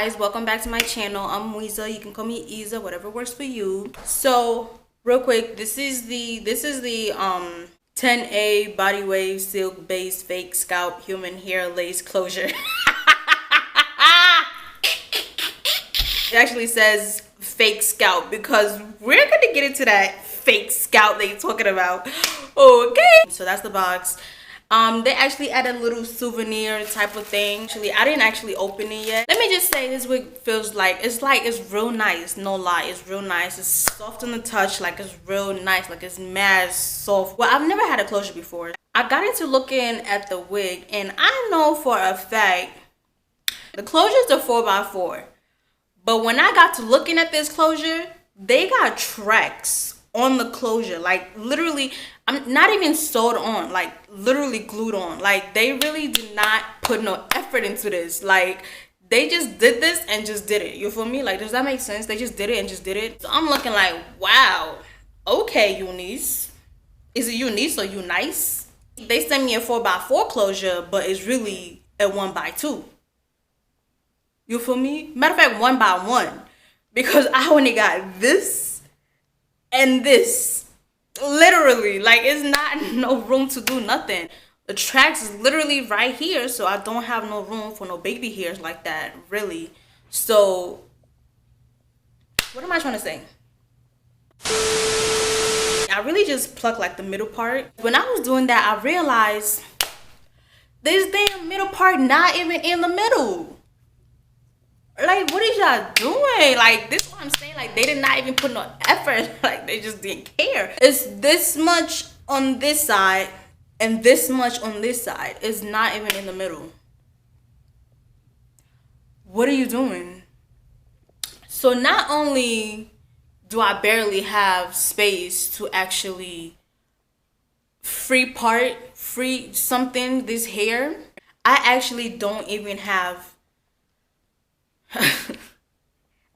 guys, welcome back to my channel. I'm Weeza. You can call me Isa, whatever works for you. So real quick, this is the 10A BODYWAVE silk base fake scalp human hair lace closure. It actually says fake scalp because we're gonna get into that fake scalp that you're talking about. Okay, so that's the box. They actually added a little souvenir type of thing. Actually, I didn't actually open it yet. Let me just say, this wig feels like it's real nice. No lie, it's real nice. It's soft on the touch, like it's real nice, like it's mad soft. Well, I've never had a closure before. I got into looking at the wig, and I know for a fact the closures are 4x4. But when I got to looking at this closure, they got tracks on the closure, like literally, I'm not even sewed on, like literally glued on. Like they really did not put no effort into this. Like they just did this and just did it. You feel me? Like, does that make sense? They just did it and just did it. So I'm looking like, wow, okay, UNICE. Is it UNICE or UNICE? They sent me a 4x4 closure, but it's really a 1x2. You feel me? Matter of fact, 1x1, because I only got this and this. Literally, like it's not no room to do nothing. The tracks is literally right here, so I don't have no room for no baby hairs like that, really. So what am I trying to say? I really just plucked like the middle part. When I was doing that, I realized this damn middle part not even in the middle. Like, what is y'all doing? Like, this is what I'm saying. Like, they did not even put no effort. Like, they just didn't care. It's this much on this side and this much on this side. It's not even in the middle. What are you doing? So not only do I barely have space to actually free something, this hair, I actually don't even have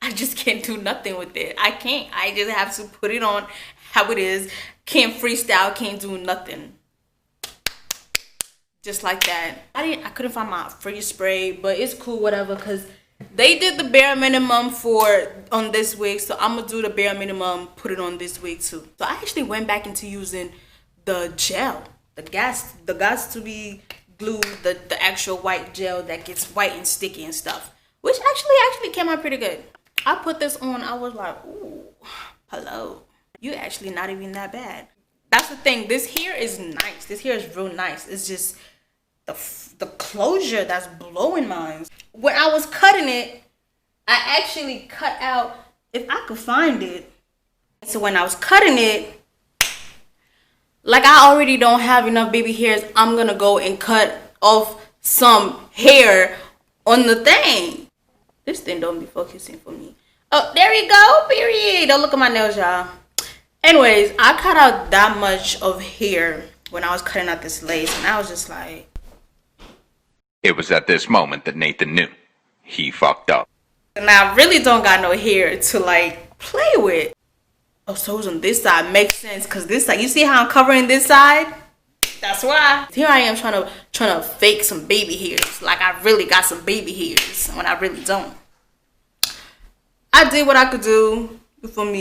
I just can't do nothing with it. I can't. I just have to put it on how it is. Can't freestyle, can't do nothing. Just like that. I couldn't find my freeze spray, but it's cool, whatever, because they did the bare minimum on this wig, so I'm gonna do the bare minimum, put it on this wig too. So I actually went back into using the gel, the gas to be glued, the actual white gel that gets white and sticky and stuff. Which actually came out pretty good. I put this on, I was like, ooh, hello. You actually not even that bad. That's the thing, this hair is nice. This hair is real nice. It's just the closure that's blowing mine. When I was cutting it, I actually cut out, if I could find it. So when I was cutting it, like I already don't have enough baby hairs, I'm gonna go and cut off some hair on the thing. This thing don't be focusing for me. Oh, there we go, period. Don't look at my nails, y'all. Anyways, I cut out that much of hair when I was cutting out this lace, and I was just like... It was at this moment that Nathan knew. He fucked up. And I really don't got no hair to, like, play with. Oh, so it was on this side. Makes sense, because this side... You see how I'm covering this side? That's why. Here I am trying to fake some baby hairs. Like I really got some baby hairs when I really don't. I did what I could do for me.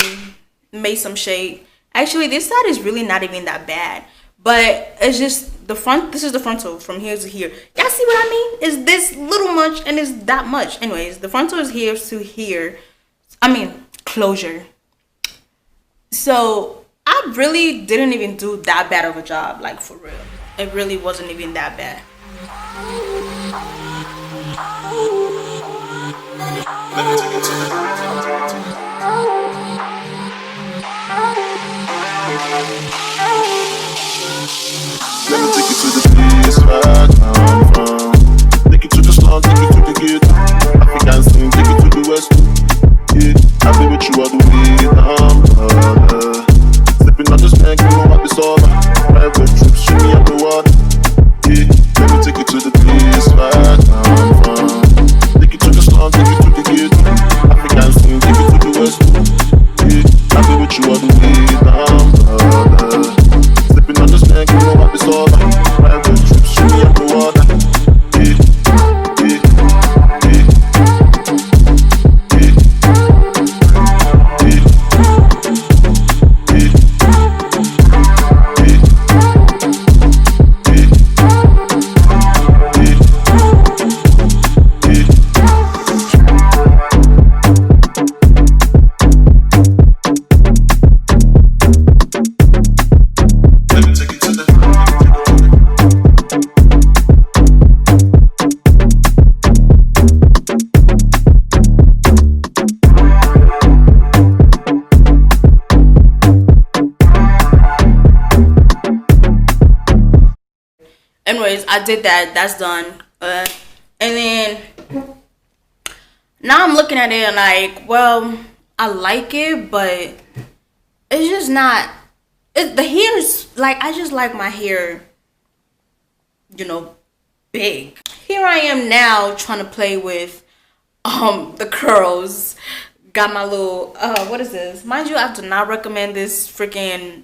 Made some shade. Actually, this side is really not even that bad. But it's just the front. This is the frontal from here to here. Y'all see what I mean? It's this little much and it's that much. Anyways, the frontal is here to here. I mean, closure. So I really didn't even do that bad of a job, like for real. It really wasn't even that bad. Let me take it to the place right now I'm from. Take it to the slum, take it to the gate. African swing, take it to the west. Yeah, I've been with you all the way down. Sipping on this neck, you know what it's all about. Private trips, show me up the water. Yeah, let me take you to the place right now I'm from. Take it to the slum, take it to the gate. African swing, take it to the west. Yeah, I've been with you all the way down. Sipping on this neck, you know what it's all about. Private trips, show me up the water. Yeah, yeah, yeah. anyways, I did that. That's done. And then now I'm looking at it and like, well, I like it, but it's just not. The hair's like, I just like my hair, you know, big. Here I am now trying to play with the curls. Got my little what is this? Mind you, I do not recommend this freaking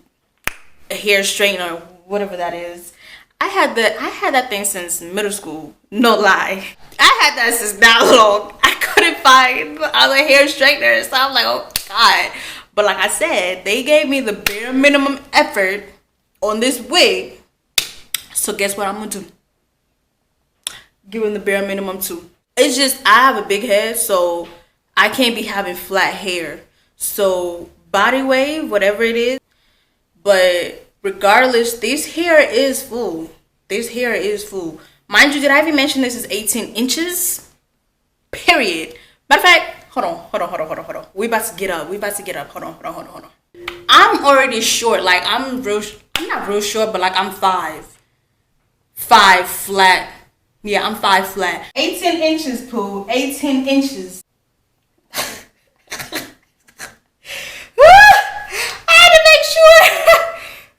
hair straightener, whatever that is. I had that thing since middle school. No lie. I had that since that long. I couldn't find other hair straighteners. So I'm like, oh God. But like I said, they gave me the bare minimum effort on this wig. So guess what I'm gonna do? Give them the bare minimum too. It's just, I have a big head, so I can't be having flat hair. So BODYWAVE, whatever it is. But regardless, this hair is full. This hair is full. Mind you, did I even mention this is 18 inches? Period. Matter of fact, hold on. We about to get up. Hold on. I'm already short. Like, I'm not real short, but like I'm 5'5" flat. Yeah, I'm 5 flat. 18 inches, Pooh. 18 inches. I had to make sure.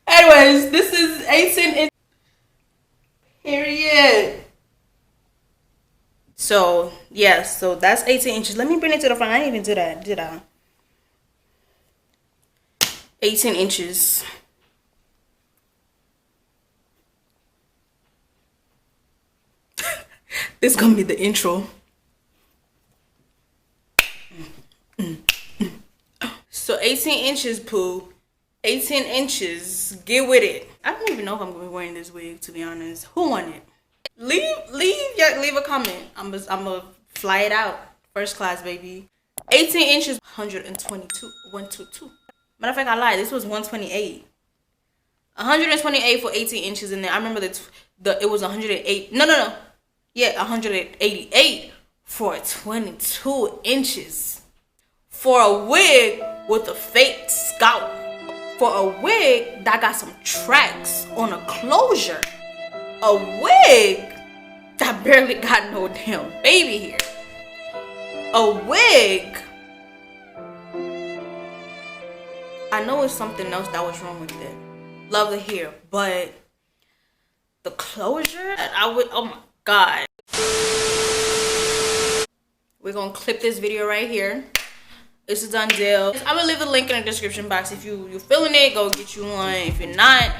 Anyways, this is 18 inches. Period. So, yeah, so that's 18 inches. Let me bring it to the front. I didn't even do that, did I? 18 inches. This is gonna be the intro. So 18 inches, Pooh. 18 inches. Get with it. I don't even know if I'm gonna be wearing this wig, to be honest. Who won it? Leave a comment. I'm gonna fly it out. First class, baby. 18 inches, 122. 122. Matter of fact, I lied. This was 128. 128 for 18 inches in there. I remember it was 108. No. Yeah, 188 for 22 inches. For a wig with a fake scalp. For a wig that got some tracks on a closure. A wig that barely got no damn baby hair. A wig. I know it's something else that was wrong with it. Love the hair, but the closure, oh my God. We're gonna clip this video right here. It's a done deal. I'm gonna leave the link in the description box. If you're feeling it, go get you one. If you're not,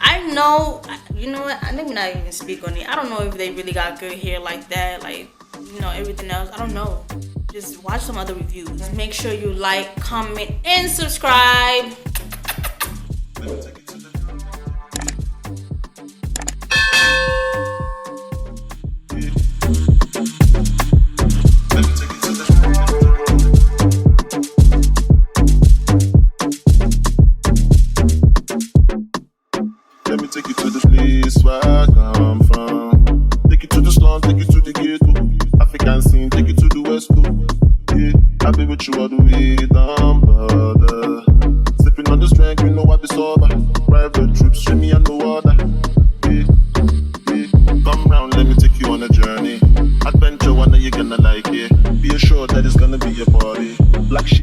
I know, you know what, let me not even speak on it. I don't know if they really got good hair like that, like, you know, everything else. I don't know. Just watch some other reviews. Make sure you like, comment, and subscribe. Let me take you to the place where I come from. Take you to the slum, take you to the ghetto. African scene, take you to the west too. Yeah, I'll be with you all the way down, brother. Sipping on the strength, you know I be sober. Private trips, show me and no other. Yeah. Come round, let me take you on a journey. Adventure, one that you're gonna like it. Be assured that it's gonna be a party. Black shit.